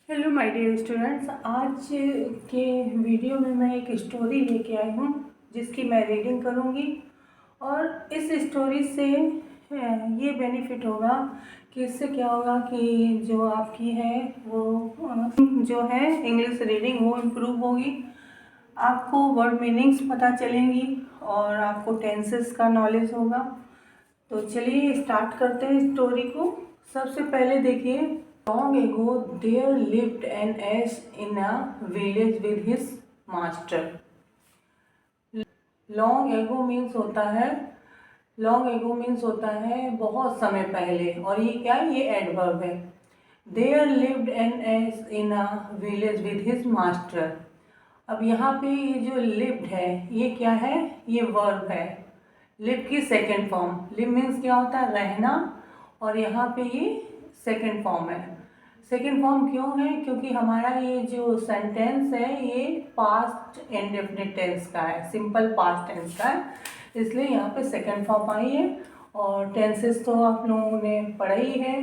Hello my dear students, आज के video में मैं एक स्टोरी लेके आई हूँ जिसकी मैं रीडिंग करूँगी। और इस स्टोरी से ये बेनिफिट होगा कि इससे क्या होगा कि जो आपकी है वो जो है इंग्लिश रीडिंग वो इम्प्रूव होगी। आपको वर्ड मीनिंग्स पता चलेंगी और आपको टेंसेस का नॉलेज होगा। तो चलिए स्टार्ट करते हैं स्टोरी को। सबसे पहले देखिए, long ago there lived an ass in a village with his master. Long ago means होता है बहुत समय पहले, और ये क्या है, ये एडवर्ब है। There lived an ass in a village with his master. अब यहाँ पे ये जो लिव्ड है ये क्या है, ये वर्ब है। लिव की सेकेंड फॉर्म, लिव मीन्स क्या होता है, रहना, और यहाँ पे ये सेकेंड फॉर्म है। सेकेंड फॉर्म क्यों है, क्योंकि हमारा ये जो सेंटेंस है ये पास्ट इंडेफिनिट टेंस का है, सिंपल पास्ट टेंस का है, इसलिए यहाँ पे सेकेंड फॉर्म आई है। और टेंसेस तो आप लोगों ने पढ़ा ही है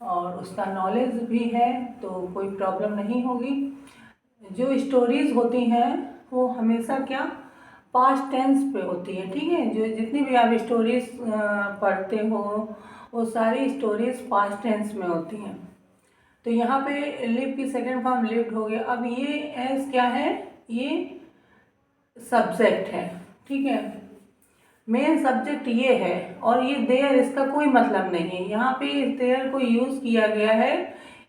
और उसका नॉलेज भी है, तो कोई प्रॉब्लम नहीं होगी। जो स्टोरीज़ होती हैं वो हमेशा क्या, पास्ट टेंस पे होती है, ठीक है। जो जितनी भी आप स्टोरीज़ पढ़ते हो वो सारी स्टोरीज़ पास्ट टेंस में होती हैं। तो यहाँ पे लिव की सेकेंड फॉर्म लिव्ड हो गया। अब ये एस क्या है, ये सब्जेक्ट है, ठीक है। मेन सब्जेक्ट ये है, और ये देयर इसका कोई मतलब नहीं है। यहाँ पे इस देयर को यूज़ किया गया है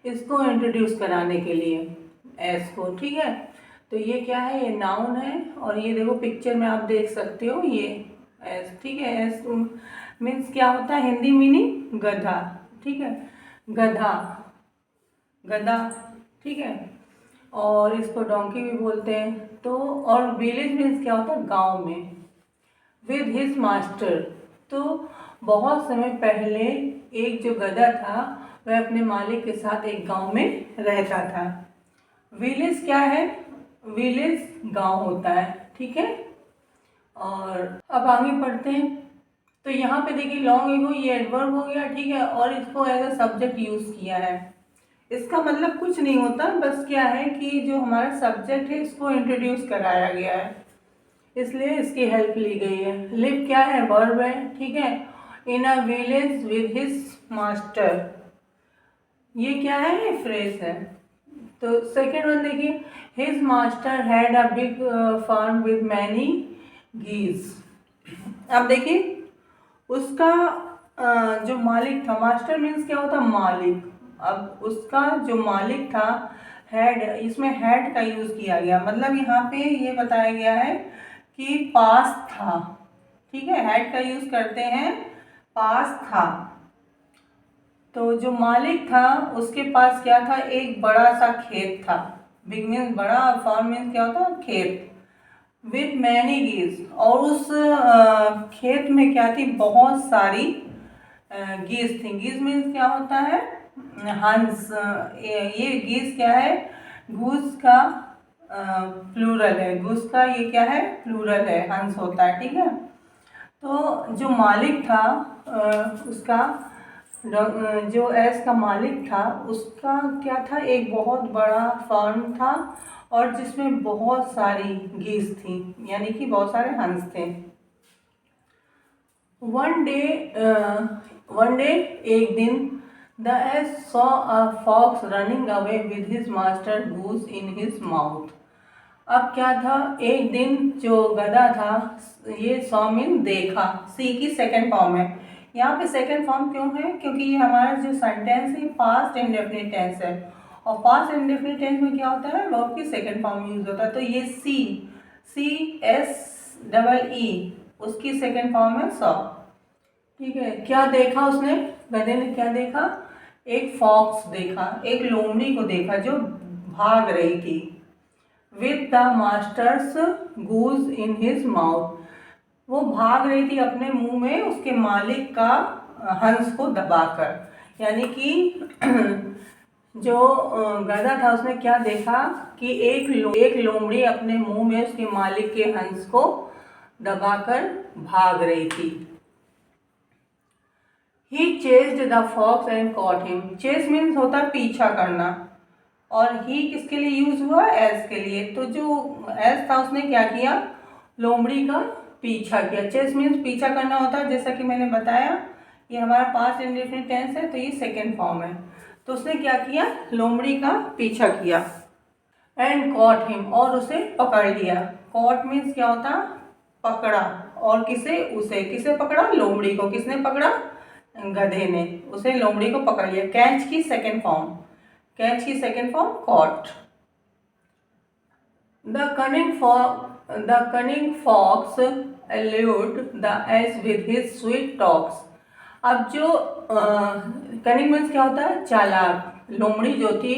इसको इंट्रोड्यूस कराने के लिए, एस को, ठीक है। तो ये क्या है, ये नाउन है, और ये देखो पिक्चर में आप देख सकते हो ये एस, ठीक है। एस मीन्स क्या होता है, हिंदी मीनिंग गधा, ठीक है, गधा, गधा, ठीक है। और इसको डोंकी भी बोलते हैं। तो और विलेज मीन्स क्या होता है, गांव में। विद हिज मास्टर, तो बहुत समय पहले एक जो गधा था वह अपने मालिक के साथ एक गांव में रहता था। विलेज क्या है, विलेज गांव होता है, ठीक है। और अब आगे बढ़ते हैं। तो यहाँ पे देखिए लॉन्ग एगो ये एडवर्ब हो गया, ठीक है, और इसको एज अ सब्जेक्ट यूज किया है। इसका मतलब कुछ नहीं होता, बस क्या है कि जो हमारा सब्जेक्ट है इसको इंट्रोड्यूस कराया गया है, इसलिए इसकी हेल्प ली गई है। लिव क्या है, वर्ब है, ठीक है। In a village with his master, ये क्या है, ये फ्रेज है। तो सेकेंड वन देखिए, his master had a big farm with many geese. अब देखिए उसका जो मालिक था, मास्टर मीन्स क्या होता है, मालिक। अब उसका जो मालिक था, हेड, इसमें हेड का यूज़ किया गया, मतलब यहाँ पे ये बताया गया है कि पास था, ठीक है। हेड का यूज़ करते हैं, पास था। तो जो मालिक था उसके पास क्या था, एक बड़ा सा खेत था। बिग मीन्स बड़ा, फार्म मीन्स क्या होता है, खेत। विथ मैनी गीज, और उस खेत में क्या थी, बहुत सारी गीज थी। गीज मीन्स क्या होता है, हंस। ये गीज क्या है, घूस का प्लूरल है, घूस का ये क्या है, प्लूरल है, हंस होता है, ठीक है। तो जो मालिक था उसका, जो एस का मालिक था उसका क्या था, एक बहुत बड़ा फार्म था, और जिसमें बहुत सारी गीज थी, यानी कि बहुत सारे हंस थे। वन डे एक दिन, the ass saw a fox running away with his master goose in his mouth. अब क्या था, एक दिन जो गधा था, ये सॉ मीन देखा, सी की सेकेंड फॉर्म है। यहाँ पे सेकेंड फॉर्म क्यों है, क्योंकि ये हमारा जो सेंटेंस है पास्ट इंडेफिनिट टेंस है, और पास्ट इंडेफिनिट टेंस में क्या होता है, वर्ब की सेकेंड फॉर्म यूज होता है। तो ये सी, सी एस डबल ई, उसकी सेकेंड फॉर्म है सॉ, ठीक है। क्या देखा उसने, गधे ने क्या देखा, एक फॉक्स देखा, एक लोमड़ी को देखा जो भाग रही थी। With the masters goose in his mouth, वो भाग रही थी अपने मुंह में उसके मालिक का हंस को दबाकर। यानी कि जो गधा था उसने क्या देखा कि एक लोमड़ी अपने मुंह में उसके मालिक के हंस को दबाकर भाग रही थी। He chased the fox and caught him. Chase means होता है पीछा करना, और ही किसके लिए यूज हुआ, एस के लिए। तो जो एस था उसने क्या किया, लोमड़ी का पीछा किया। चेस मीन्स पीछा करना होता है, जैसा कि मैंने बताया ये हमारा पास्ट इंडेफिनिट टेंस है, तो ये सेकेंड फॉर्म है। तो उसने क्या किया, लोमड़ी का पीछा किया। एंड कॉट हिम, और उसे पकड़ लिया। कॉट मीन्स क्या होता, पकड़ा। और किसे, उसे, किसे पकड़ा, लोमड़ी को। किसने पकड़ा, गधे ने। उसे लोमड़ी को पकड़ लिया। कैच की सेकेंड फॉर्म, कैच की second form caught. The cunning fox allured the ass with his sweet talks। अब जो कनिंग मीन्स क्या होता है, चालाक। लोमड़ी जो थी,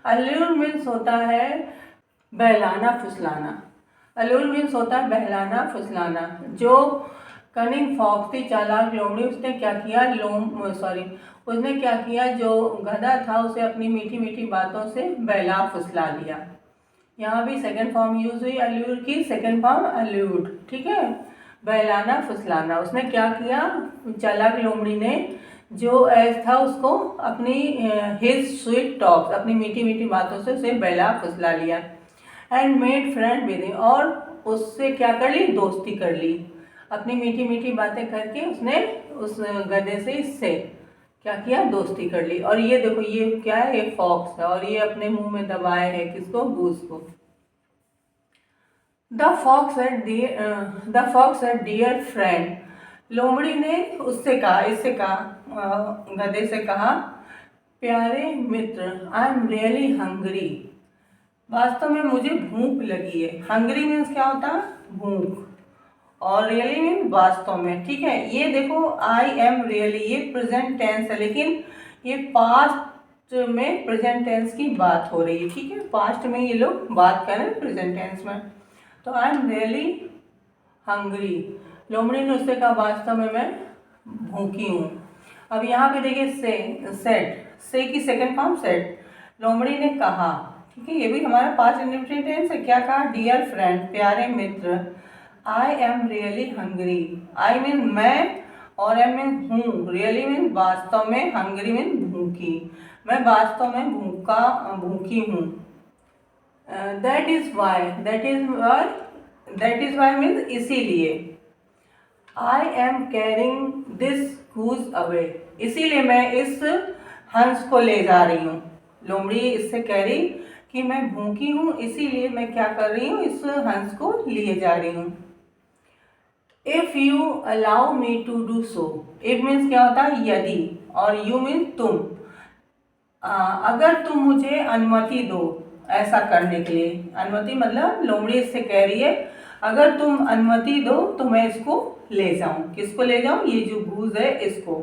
अल्लूर मीन्स होता है बहलाना फुसलाना। अल्लूर मीन्स होता है बहलाना फुसलाना। जो कनिंग फॉक्स थी, चालाक लोमड़ी, उसने क्या किया, उसने क्या किया, जो गधा था उसे अपनी मीठी मीठी बातों से बहला फुसला दिया। यहाँ भी सेकेंड फॉर्म यूज हुई अल्लूर की, सेकेंड फॉर्म अल्लूड, ठीक है, बहलाना फुसलाना। उसने क्या किया, चालाक लोमड़ी ने जो एस था उसको अपनी हिज स्वीट टॉक्स, अपनी मीठी मीठी बातों से उसे बहला फुसला लिया। And made friend with him, और उससे क्या कर ली, दोस्ती कर ली। अपनी मीठी मीठी बातें करके उसने उस गधे से, इससे क्या किया, दोस्ती कर ली। और ये देखो ये क्या है, ये फॉक्स है, और ये अपने मुंह में दबाए है किसको, गूस को। The fox ate dear friend, लोमड़ी ने उससे कहा, इससे कहा, गधे से कहा, प्यारे मित्र, आई एम रियली हंग्री, वास्तव में मुझे भूख लगी है। हंग्री मीन्स क्या होता है, भूख, और रियली मीन वास्तव में, ठीक है। ये देखो आई एम रियली, ये प्रेजेंट टेंस है, लेकिन ये पास्ट में प्रेजेंट टेंस की बात हो रही है, ठीक है। पास्ट में ये लोग बात कर रहे हैं प्रेजेंट टेंस में। तो आई एम रियली हंग्री, लोमड़ी ने उससे कहा वास्तव में मैं भूखी हूँ। अब यहाँ पे देखिए सेड, से की सेकेंड फॉर्म सेड, लोमड़ी ने कहा, ठीक है, ये भी हमारा पास्ट इंडेफिनिट टेंस है। क्या कहा, डियर फ्रेंड, प्यारे मित्र, I am really hungry, I mean मैं, और एम मीन हूँ, रियली मीन वास्तव में, हंग्री मीन भूखी, मैं वास्तव में भूखी हूँ। दैट इज वाई मीन्स इसीलिए। I am carrying this goose away, इसीलिए मैं इस हंस को ले जा रही हूँ। लोमड़ी इससे कह रही कि मैं भूखी हूँ, इसीलिए मैं क्या कर रही हूँ, इस हंस को लिए जा रही हूँ। If you allow me to do so, if means क्या होता है, यदि, और यू मीन्स तुम। अगर तुम मुझे अनुमति दो ऐसा करने के लिए, अनुमति मतलब लोमड़ी इससे कह रही है अगर तुम अनुमति दो तो मैं इसको ले जाऊं। किसको ले जाऊं, ये जो गूज है इसको।